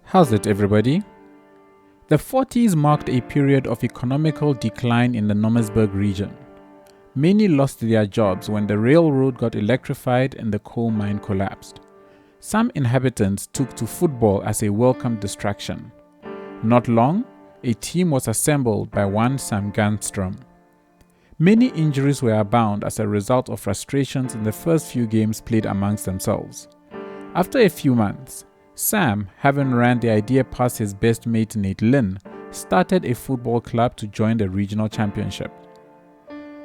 How's it, everybody? The 40s marked a period of economical decline in the Nomasburg region. Many lost their jobs when the railroad got electrified and the coal mine collapsed. Some inhabitants took to football as a welcome distraction. Not long, a team was assembled by one Sam Gunstrom. Many injuries were abound as a result of frustrations in the first few games played amongst themselves. After a few months, Sam, having ran the idea past his best mate Nate Lynn, started a football club to join the regional championship.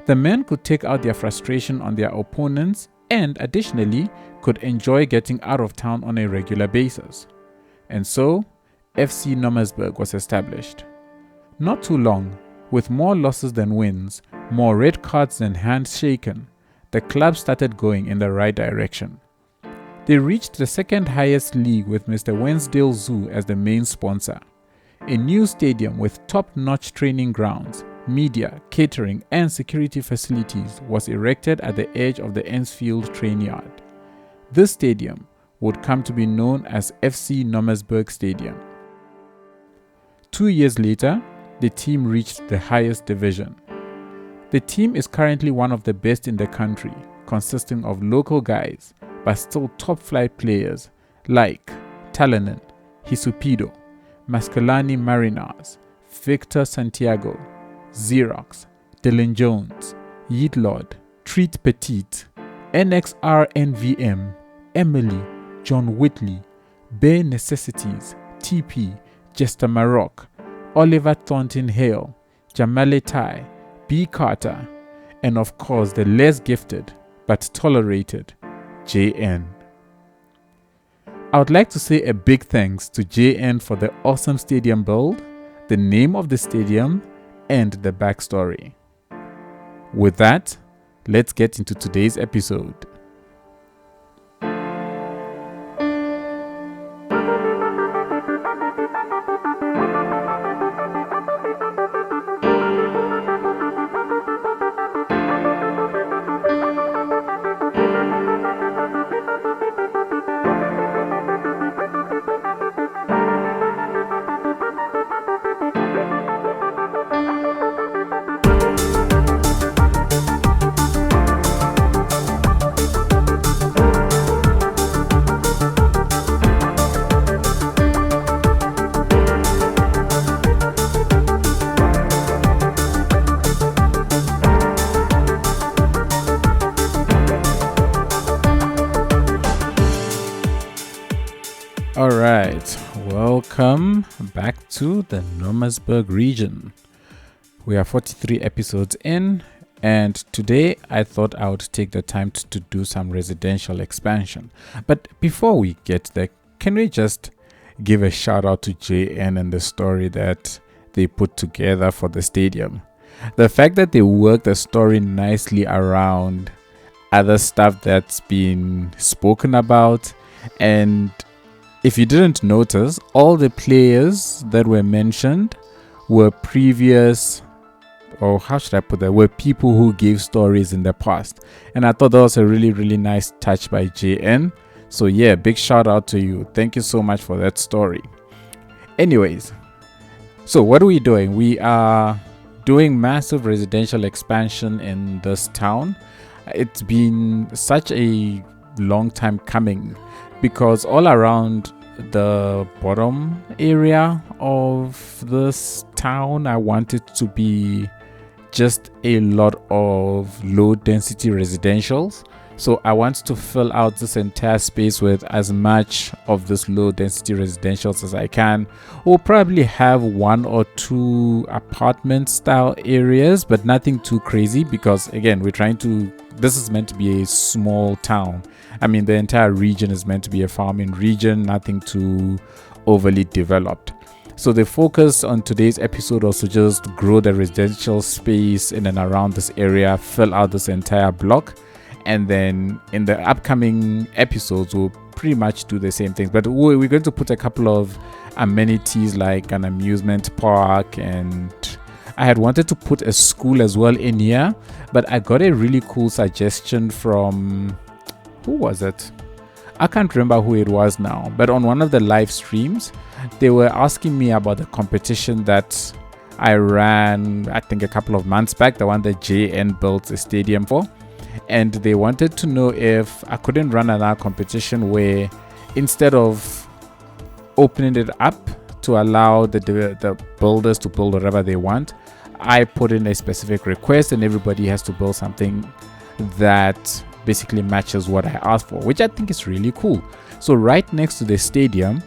The men could take out their frustration on their opponents and, additionally, could enjoy getting out of town on a regular basis. And so, FC Nomasburg was established. Not too long, with more losses than wins, more red cards than hands shaken, the club started going in the right direction. They reached the second highest league with Mr. Wensdale Zoo as the main sponsor. A new stadium with top-notch training grounds, media, catering and security facilities was erected at the edge of the Ensfield train yard. This stadium would come to be known as FC Nomasburg Stadium. 2 years later, the team reached the highest division. The team is currently one of the best in the country, consisting of local guys, but still top-flight players like Talanen, Hisupido, Maskalani Marinars, Victor Santiago, Xerox, Dylan Jones, Yeatlord, Treat Petit, NXR-NVM, Emily, John Whitley, Bare Necessities, TP, Jester Maroc, Oliver Thornton Hale, Jamale Tai, B. Carter, and of course the less gifted but tolerated JN. I would like to say a big thanks to JN for the awesome stadium build, the name of the stadium, and the backstory. With that, let's get into today's episode. Alright, welcome back to the Nomasburg region. We are 43 episodes in, and today I thought I would take the time to do some residential expansion. But before we get there, can we just give a shout out to JN and the story that they put together for the stadium? The fact that they worked the story nicely around other stuff that's been spoken about, and if you didn't notice, all the players that were mentioned were previous, or how should I put that, were people who gave stories in the past. And I thought that was a really, really nice touch by JN. So yeah, big shout out to you. Thank you so much for that story. Anyways, so what are we doing? We are doing massive residential expansion in this town. It's been such a long time coming, because all around the bottom area of this town, I want it to be just a lot of low density residentials. So I want to fill out this entire space with as much of this low density residentials as I can. We'll probably have 1 or 2 apartment style areas, but nothing too crazy, because again, this is meant to be a small town. I mean, the entire region is meant to be a farming region, nothing too overly developed. So the focus on today's episode was to just grow the residential space in and around this area, fill out this entire block, and then in the upcoming episodes we'll pretty much do the same things. But we're going to put a couple of amenities like an amusement park, and I had wanted to put a school as well in here, but I got a really cool suggestion from, who was it? I can't remember who it was now, but on one of the live streams, they were asking me about the competition that I ran, I think a couple of months back, the one that JN built a stadium for. And they wanted to know if I couldn't run another competition where instead of opening it up to allow the builders to build whatever they want, I put in a specific request and everybody has to build something that basically matches what I asked for, which I think is really cool. So right next to the stadium,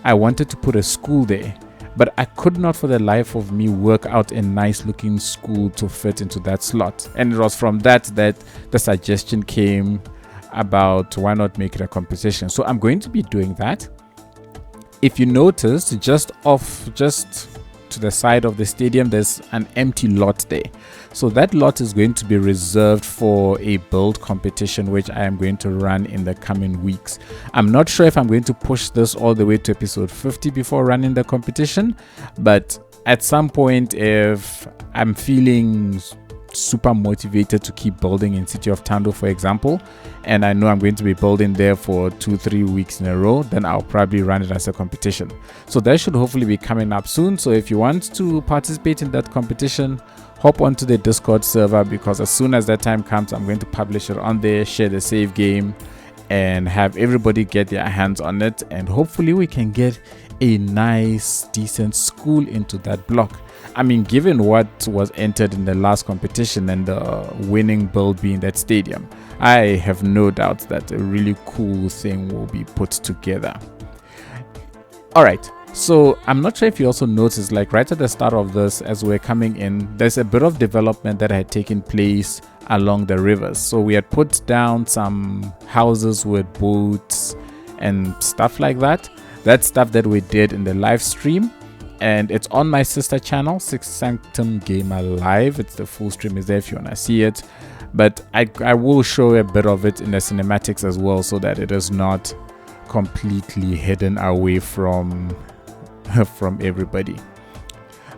I wanted to put a school there, but I could not for the life of me work out a nice looking school to fit into that slot. And it was from that the suggestion came about why not make it a competition. So I'm going to be doing that. If you noticed, just to the side of the stadium, there's an empty lot there. So that lot is going to be reserved for a build competition, which I am going to run in the coming weeks. I'm not sure if I'm going to push this all the way to episode 50 before running the competition, but at some point, if I'm feeling super motivated to keep building in City of Tando, for example, and I know I'm going to be building there for 2-3 weeks in a row, then I'll probably run it as a competition. So that should hopefully be coming up soon. So if you want to participate in that competition, hop onto the Discord server, because as soon as that time comes, I'm going to publish it on there, share the save game, and have everybody get their hands on it, and hopefully we can get a nice decent school into that block. I mean, given what was entered in the last competition and the winning build being that stadium, I have no doubt that a really cool thing will be put together. Alright, so I'm not sure if you also noticed, like right at the start of this, as we're coming in, there's a bit of development that had taken place along the rivers. So we had put down some houses with boats and stuff like that. That's stuff that we did in the live stream, and it's on my sister channel, Six Sanctum Gamer Live. It's the full stream is there if you want to see it, but I will show a bit of it in the cinematics as well, so that it is not completely hidden away from everybody.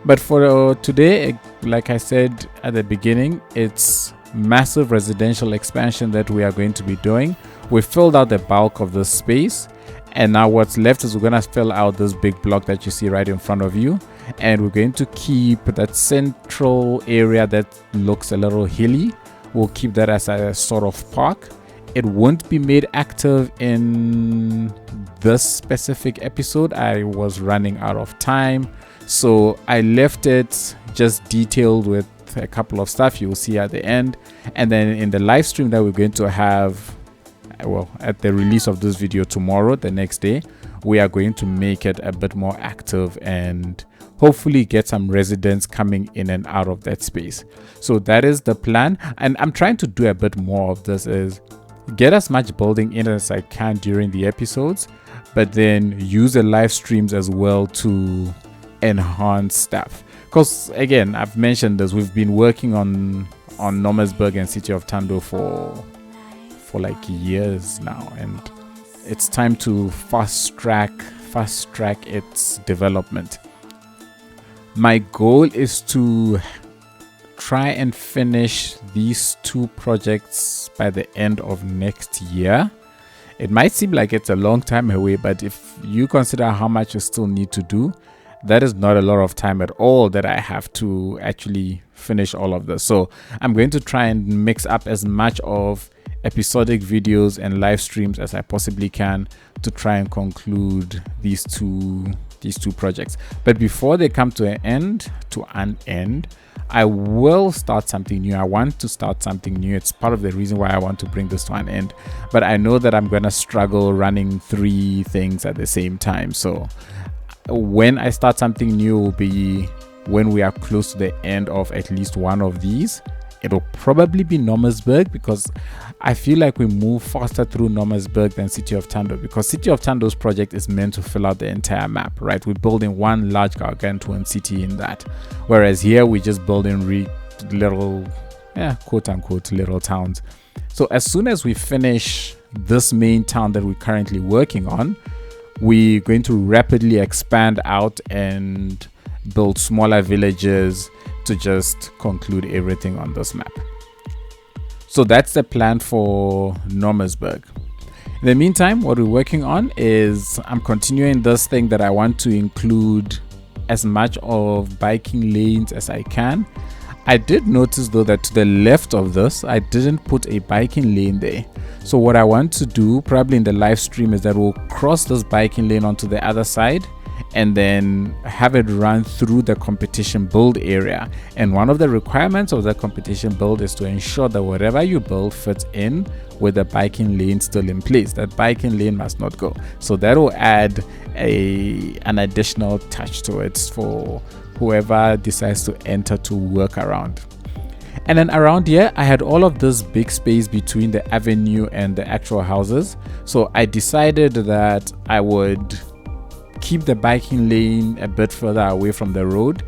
But for today, like I said at the beginning, it's massive residential expansion that we are going to be doing. We filled out the bulk of the space, and now what's left is we're going to fill out this big block that you see right in front of you, and we're going to keep that central area that looks a little hilly. We'll keep that as a sort of park. It won't be made active in this specific episode. I was running out of time, so I left it just detailed with a couple of stuff you will see at the end. And then in the live stream that we're going to have, well, at the release of this video tomorrow, the next day, we are going to make it a bit more active and hopefully get some residents coming in and out of that space. So that is the plan, and I'm trying to do a bit more of this, is get as much building in as I can during the episodes, but then use the live streams as well to enhance stuff. Because again, I've mentioned this, we've been working on Nomasburg and City of Tando for like years now, and it's time to fast track its development. My goal is to try and finish these 2 projects by the end of next year. It might seem like it's a long time away, but if you consider how much you still need to do, that is not a lot of time at all that I have to actually finish all of this. So I'm going to try and mix up as much of episodic videos and live streams as I possibly can to try and conclude these two projects. But before they come to an end, I will start something new. I want to start something new. It's part of the reason why I want to bring this to an end. But I know that I'm going to struggle running 3 things at the same time. So when I start something new will be when we are close to the end of at least one of these. It'll probably be Nomasburg, because I feel like we move faster through Nomasburg than City of Tando, because City of Tando's project is meant to fill out the entire map, right? We're building one large gargantuan city in that, whereas here we're just building little, quote unquote, little towns. So as soon as we finish this main town that we're currently working on, we're going to rapidly expand out and build smaller villages to just conclude everything on this map. So that's the plan for Nomasburg. In the meantime, what we're working on is I'm continuing this thing that I want to include as much of biking lanes as I can. I did notice though that to the left of this, I didn't put a biking lane there. So what I want to do probably in the live stream is that we'll cross this biking lane onto the other side and then have it run through the competition build area. And one of the requirements of the competition build is to ensure that whatever you build fits in with the biking lane still in place. That biking lane must not go. So that will add an additional touch to it for whoever decides to enter to work around. And then around here, I had all of this big space between the avenue and the actual houses. So I decided that I would keep the biking lane a bit further away from the road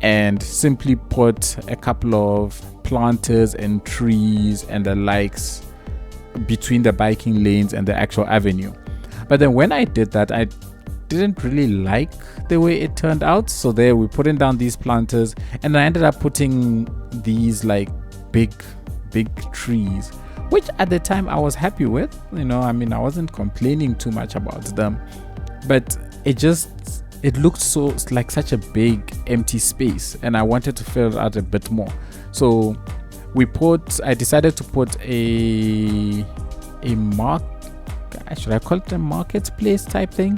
and simply put a couple of planters and trees and the likes between the biking lanes and the actual avenue. But then when I did that, I didn't really like the way it turned out. So there we're putting down these planters, and I ended up putting these like big trees, which at the time I was happy with. I wasn't complaining too much about them, but it looked so like such a big empty space, and I wanted to fill it out a bit more. So I decided to put should I call it a marketplace type thing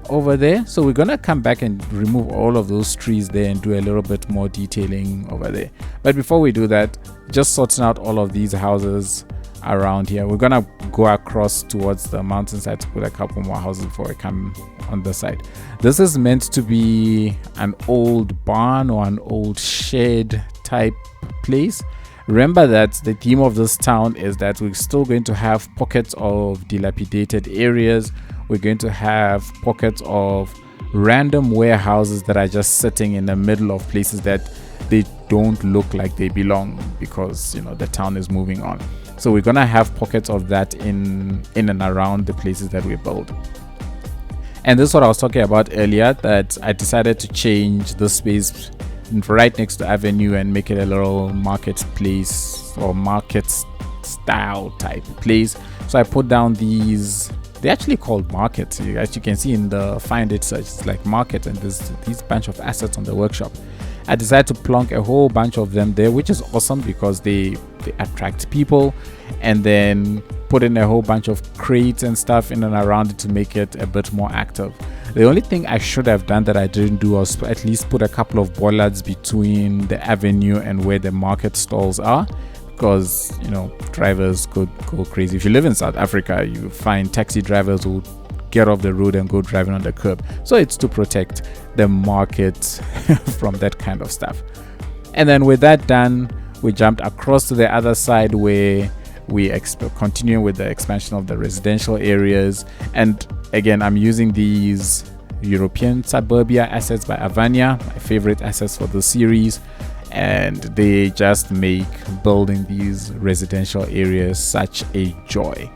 over there. So we're gonna come back and remove all of those trees there and do a little bit more detailing over there. But before we do that, just sorting out all of these houses around here, we're gonna go across towards the mountainside to put a couple more houses before we come on the side. This is meant to be an old barn or an old shed type place. Remember that the theme of this town is that we're still going to have pockets of dilapidated areas. We're going to have pockets of random warehouses that are just sitting in the middle of places that they don't look like they belong because the town is moving on. So we're gonna have pockets of that in and around the places that we build. And this is what I was talking about earlier, that I decided to change the space right next to Avenue and make it a little marketplace or market style type place. So I put down these, they're actually called markets. As you can see in the find it search, it's like market, and there's these bunch of assets on the workshop. I decided to plonk a whole bunch of them there, which is awesome because they attract people, and then put in a whole bunch of crates and stuff in and around it to make it a bit more active. The only thing I should have done that I didn't do was at least put a couple of bollards between the avenue and where the market stalls are, because drivers could go crazy. If you live in South Africa, you find taxi drivers who get off the road and go driving on the curb. So it's to protect the market from that kind of stuff. And then with that done, we jumped across to the other side where we continue with the expansion of the residential areas. And again, I'm using these European suburbia assets by Avania, my favorite assets for the series, and they just make building these residential areas such a joy.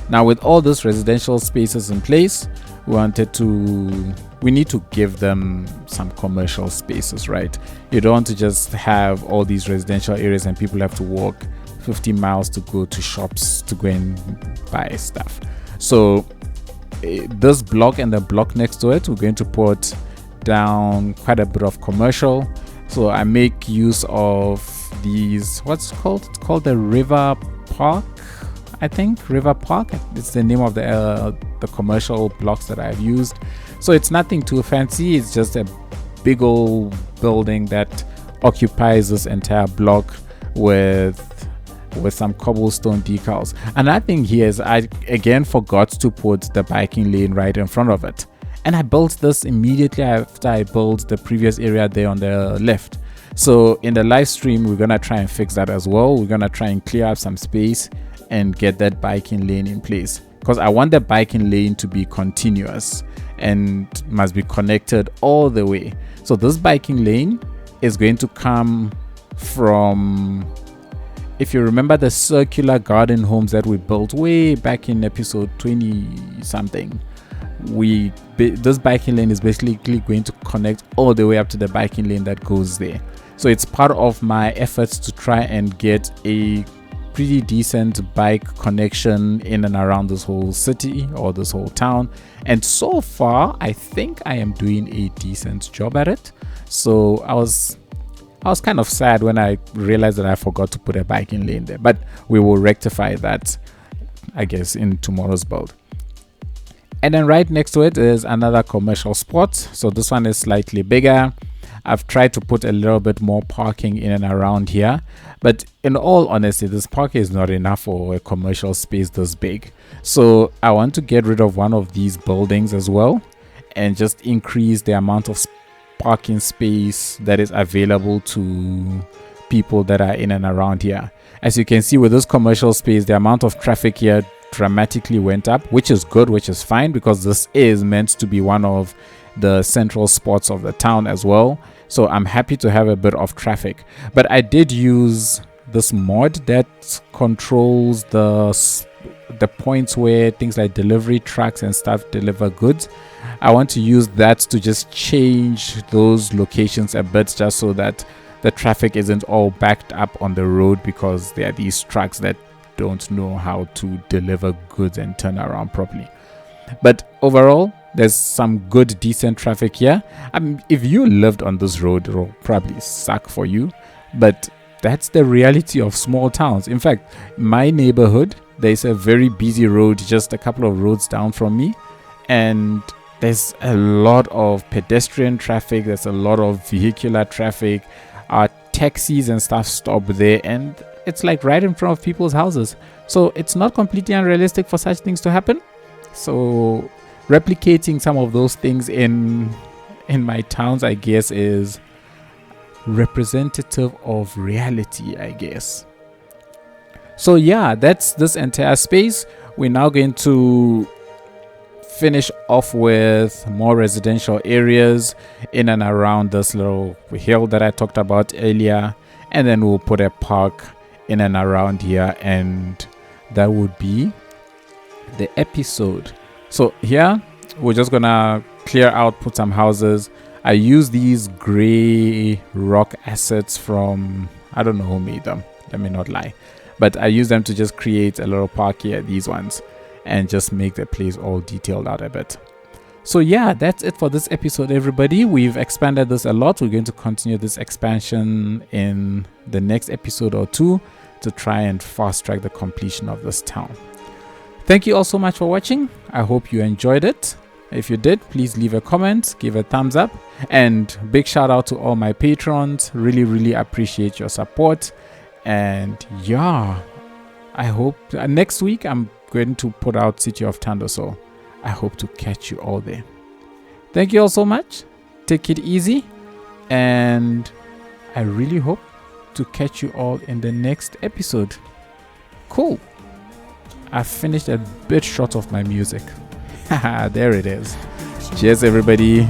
Now with all those residential spaces in place, we need to give them some commercial spaces, right? You don't want to just have all these residential areas and people have to walk 50 miles to go to shops to go and buy stuff. So this block and the block next to it, we're going to put down quite a bit of commercial. So I make use of these, what's it called? It's called the River Park, I think. River Park, it's the name of the commercial blocks that I've used. So it's nothing too fancy, it's just a big old building that occupies this entire block with some cobblestone decals. Another thing here is I again forgot to put the biking lane right in front of it, and I built this immediately after I built the previous area there on the left. So in the live stream, we're gonna try and fix that as well. We're gonna try and clear up some space and get that biking lane in place, because I want the biking lane to be continuous and must be connected all the way. So this biking lane is going to come from, if you remember the circular garden homes that we built way back in episode 20 something, this biking lane is basically going to connect all the way up to the biking lane that goes there. So it's part of my efforts to try and get a pretty decent bike connection in and around this whole city or this whole town, and so far I think I am doing a decent job at it. So I was kind of sad when I realized that I forgot to put a biking lane there, but we will rectify that, I guess, in tomorrow's build. And then right next to it is another commercial spot. So this one is slightly bigger. I've tried to put a little bit more parking in and around here, but in all honesty, this parking is not enough for a commercial space this big. So I want to get rid of one of these buildings as well and just increase the amount of parking space that is available to people that are in and around here. As you can see with this commercial space, the amount of traffic here dramatically went up, which is good, which is fine, because this is meant to be one of the central spots of the town as well. So I'm happy to have a bit of traffic, but I did use this mod that controls the points where things like delivery trucks and stuff deliver goods. I want to use that to just change those locations a bit, just so that the traffic isn't all backed up on the road because there are these trucks that don't know how to deliver goods and turn around properly. But overall, there's some good decent traffic here. If you lived on this road, it will probably suck for you, but that's the reality of small towns. In fact, my neighborhood, there's a very busy road just a couple of roads down from me, and there's a lot of pedestrian traffic, there's a lot of vehicular traffic. Taxis and stuff stop there, and it's like right in front of people's houses. So it's not completely unrealistic for such things to happen. So replicating some of those things in my towns, I guess, is representative of reality, I guess. So yeah, that's this entire space. We're now going to finish off with more residential areas in and around this little hill that I talked about earlier, and then we'll put a park in and around here, and that would be the episode. So here we're just gonna clear out, put some houses. I use these gray rock assets from, I don't know who made them, let me not lie, but I use them to just create a little park here, these ones, and just make the place all detailed out a bit. So yeah, that's it for this episode, everybody. We've expanded this a lot. We're going to continue this expansion in the next episode or two to try and fast track the completion of this town. Thank you all so much for watching. I hope you enjoyed it. If you did, please leave a comment, give a thumbs up, and big shout out to all my patrons. Really appreciate your support. And yeah, I hope next week I'm going to put out City of Thunder, so I hope to catch you all there. Thank you all so much. Take it easy, and I really hope to catch you all in the next episode. Cool. I finished a bit short of my music. Haha, there it is. Cheers, everybody.